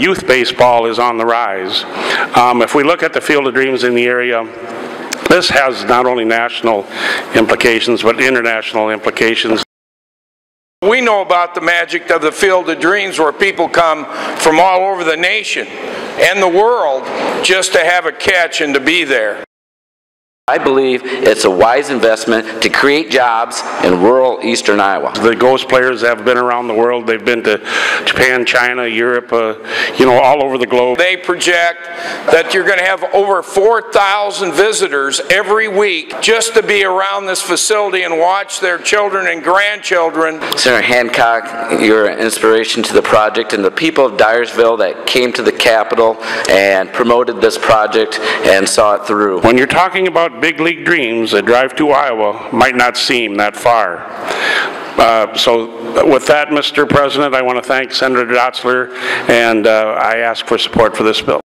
Youth baseball is on the rise. If we look at the Field of Dreams in the area, this has not only national implications but international implications. We know about the magic of the Field of Dreams, where people come from all over the nation and the world just to have a catch and to be there. I believe it's a wise investment to create jobs in rural eastern Iowa. The Ghost players have been around the world. They've been to Japan, China, Europe, all over the globe. They project that you're going to have over 4,000 visitors every week just to be around this facility and watch their children and grandchildren. Senator Hancock, you're an inspiration to the project, and the people of Dyersville that came to the Capitol and promoted this project and saw it through. When you're talking about big league dreams, a drive to Iowa might not seem that far. So with that, Mr. President, I want to thank Senator Dotzler, and I ask for support for this bill.